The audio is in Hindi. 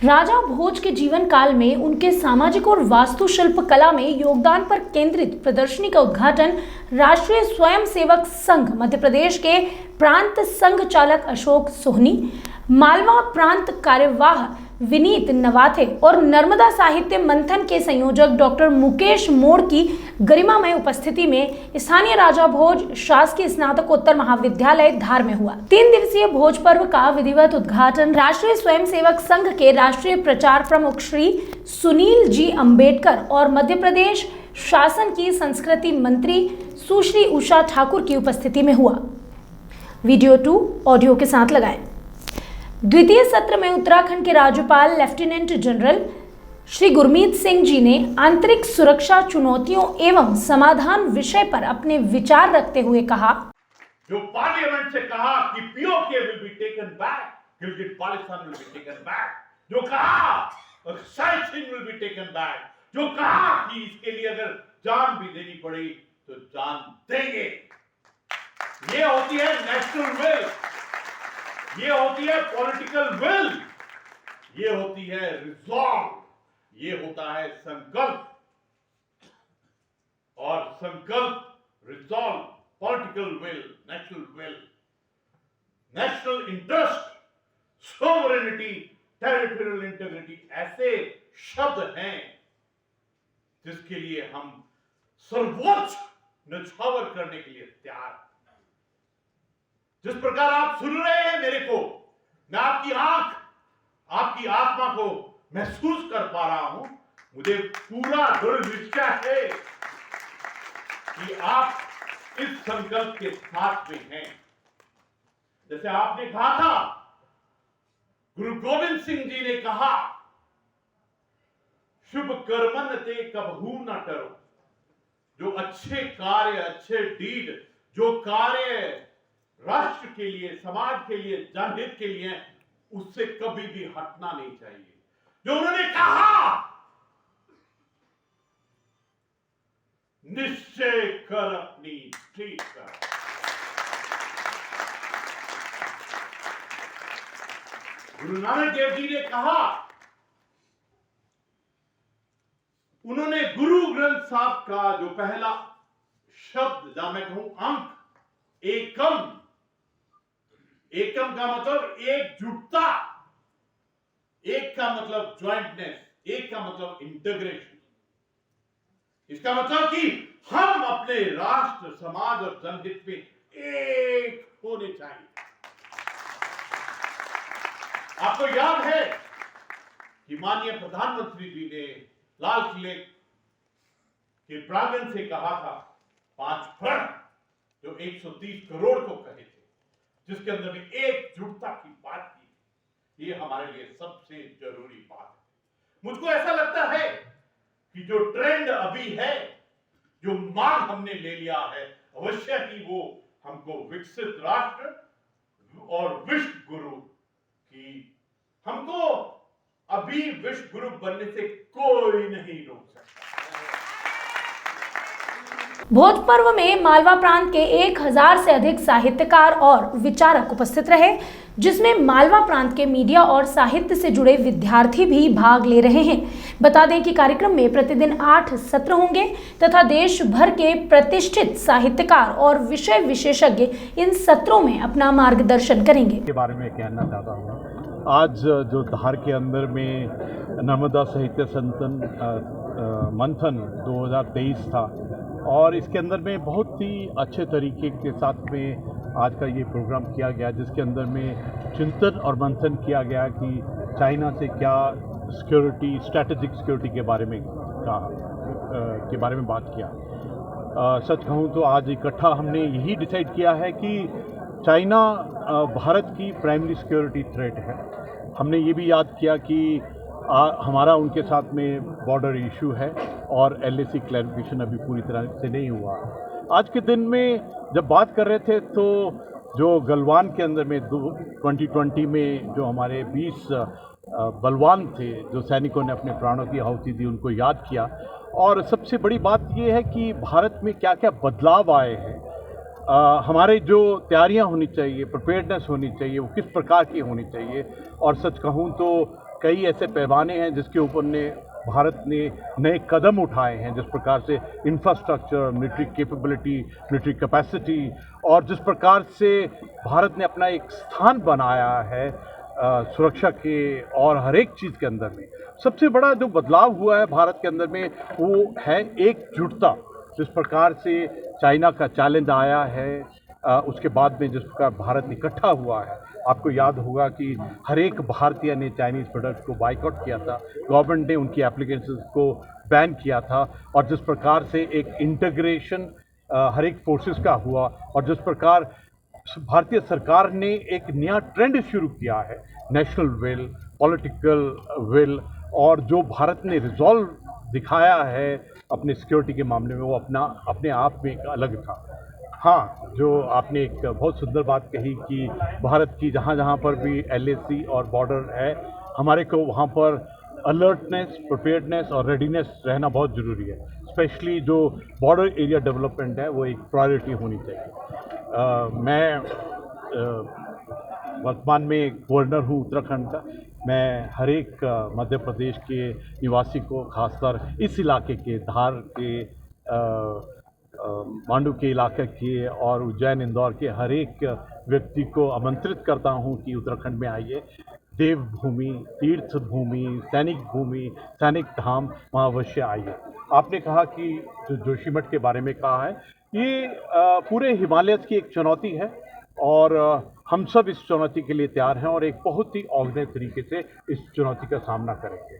राजा भोज के जीवन काल में उनके सामाजिक और वास्तुशिल्प कला में योगदान पर केंद्रित प्रदर्शनी का उद्घाटन राष्ट्रीय स्वयंसेवक संघ मध्य प्रदेश के प्रांत संघ चालक अशोक सोहनी, मालवा प्रांत कार्यवाह विनीत नवाथे और नर्मदा साहित्य मंथन के संयोजक डॉक्टर मुकेश मोड़ की गरिमामय उपस्थिति में स्थानीय राजा भोज शासकीय स्नातकोत्तर महाविद्यालय धार में हुआ। 3 दिवसीय भोज पर्व का विधिवत उद्घाटन राष्ट्रीय स्वयंसेवक संघ के राष्ट्रीय प्रचार प्रमुख श्री सुनील जी अंबेडकर और मध्य प्रदेश शासन की संस्कृति मंत्री सुश्री उषा ठाकुर की उपस्थिति में हुआ। वीडियो 2 ऑडियो के साथ लगाएं। द्वितीय सत्र में उत्तराखंड के राज्यपाल लेफ्टिनेंट जनरल श्री गुरमीत सिंह जी ने आंतरिक सुरक्षा चुनौतियों एवं समाधान विषय पर अपने विचार रखते हुए कहा, जो पार्लियामेंट से कहा कि PoK will be taken back, Gilgit Baltistan will be taken back, जो कहा excise Singh will be taken back, जो कहा कि इसके लिए अगर जान भी देनी पड़ी तो जान देंगे। ये होती है नेशनल विल, ये होती है पॉलिटिकल विल, ये होती है रिजॉल्व, ये होता है संकल्प। और संकल्प, resolve, political will, national interest, sovereignty, territorial integrity ऐसे शब्द हैं जिसके लिए हम सर्वोच्च न्यौछावर करने के लिए तैयार हैं। जिस प्रकार आप सुन रहे हैं मेरे को, मैं आपकी आंख, आपकी आत्मा को महसूस कर पा रहा हूं। मुझे पूरा दृढ़ निश्चय है कि आप इस संकल्प के साथ में हैं। जैसे आपने कहा था, गुरु गोविंद सिंह जी ने कहा, शुभ कर्मन ते कबहू न टरो। जो अच्छे कार्य, अच्छे डीड, जो कार्य राष्ट्र के लिए, समाज के लिए, जनहित के लिए, उससे कभी भी हटना नहीं चाहिए। जो उन्होंने कहा, निश्चय कर अपनी ठीक कर। गुरु नानक देव जी ने कहा, उन्होंने गुरु ग्रंथ साहब का जो पहला शब्द, जहां मैं कहूं अंक, एकम, एकम का मतलब एकजुटता, एक का मतलब ज्वाइंटनेस, एक का मतलब इंटीग्रेशन। इसका मतलब कि हम अपने राष्ट्र, समाज और जनहित में एक होने चाहिए। आपको याद है कि माननीय प्रधानमंत्री जी ने लाल किले के प्रांगण से कहा था 5 फर्क, जो 130 करोड़ को कहे थे, जिसके अंदर में एकजुटता की बात की। ये हमारे लिए सबसे जरूरी बात है। मुझको ऐसा लगता है कि जो ट्रेंड अभी है, जो मार्ग हमने ले लिया है, अवश्य ही वो हमको विकसित राष्ट्र और विश्व गुरु की, हमको अभी विश्व गुरु बनने से कोई नहीं रोक सकता। भोज पर्व में मालवा प्रांत के 1000 से अधिक साहित्यकार और विचारक उपस्थित रहे, जिसमें मालवा प्रांत के मीडिया और साहित्य से जुड़े विद्यार्थी भी भाग ले रहे हैं। बता दें कि कार्यक्रम में प्रतिदिन 8 सत्र होंगे तथा देश भर के प्रतिष्ठित साहित्यकार और विषय विशेषज्ञ इन सत्रों में अपना मार्गदर्शन करेंगे। के बारे में कहना चाहता हूँ, आज जो धार के अंदर में नर्मदा साहित्य मंथन 2023 था और इसके अंदर में बहुत ही अच्छे तरीके के साथ में आज का ये प्रोग्राम किया गया, जिसके अंदर में चिंतन और मंथन किया गया कि चाइना से क्या सिक्योरिटी, स्ट्रैटेजिक सिक्योरिटी के बारे में बात किया। सच कहूँ तो आज इकट्ठा हमने यही डिसाइड किया है कि चाइना भारत की प्राइमरी सिक्योरिटी थ्रेट है। हमने ये भी याद किया कि हमारा उनके साथ में बॉर्डर इशू है और LAC क्लैरिफिकेशन अभी पूरी तरह से नहीं हुआ। आज के दिन में जब बात कर रहे थे तो जो गलवान के अंदर में 2020 में जो हमारे 20 बलवान थे, जो सैनिकों ने अपने प्राणों की आहुति दी, उनको याद किया। और सबसे बड़ी बात ये है कि भारत में क्या क्या बदलाव आए हैं, हमारे जो तैयारियां होनी चाहिए, प्रिपेयर्डनेस होनी चाहिए, वो किस प्रकार की होनी चाहिए। और सच कहूँ तो कई ऐसे पैमाने हैं जिसके ऊपर ने भारत ने नए कदम उठाए हैं, जिस प्रकार से infrastructure, military capability, military capacity, और जिस प्रकार से भारत ने अपना एक स्थान बनाया है सुरक्षा के और हर एक चीज़ के अंदर में। सबसे बड़ा जो बदलाव हुआ है भारत के अंदर में वो है एकजुटता। जिस प्रकार से चाइना का चैलेंज आया है, उसके बाद में जिस प्रकार भारत इकट्ठा हुआ है, आपको याद होगा कि हर एक भारतीय ने चाइनीज़ प्रोडक्ट को बाइकआउट किया था, गवर्नमेंट ने उनकी एप्लीकेशंस को बैन किया था, और जिस प्रकार से एक इंटीग्रेशन हर एक फोर्सेस का हुआ, और जिस प्रकार भारतीय सरकार ने एक नया ट्रेंड शुरू किया है, नेशनल विल, पॉलिटिकल विल, और जो भारत ने रिजॉल्व दिखाया है अपने सिक्योरिटी के मामले में, वो अपने आप में एक अलग था। हाँ, जो आपने एक बहुत सुंदर बात कही कि भारत की जहाँ जहाँ पर भी LAC और बॉर्डर है, हमारे को वहाँ पर अलर्टनेस, प्रिपेयर्डनेस और रेडीनेस रहना बहुत ज़रूरी है। स्पेशली जो बॉर्डर एरिया डेवलपमेंट है वो एक प्रायोरिटी होनी चाहिए। मैं वर्तमान में गवर्नर हूँ उत्तराखंड का। मैं हर एक मध्य प्रदेश के निवासी को, खासकर इस इलाके के, धार के, मांडू के इलाके के और उज्जैन, इंदौर के हर एक व्यक्ति को आमंत्रित करता हूँ कि उत्तराखंड में आइए। देवभूमि, तीर्थ भूमि, सैनिक भूमि, सैनिक धाम, वहाँ अवश्य आइए। आपने कहा कि जो जोशीमठ के बारे में कहा है, ये पूरे हिमालय की एक चुनौती है, और हम सब इस चुनौती के लिए तैयार हैं और एक बहुत ही ऑर्गेनाइज तरीके से इस चुनौती का सामना करेंगे।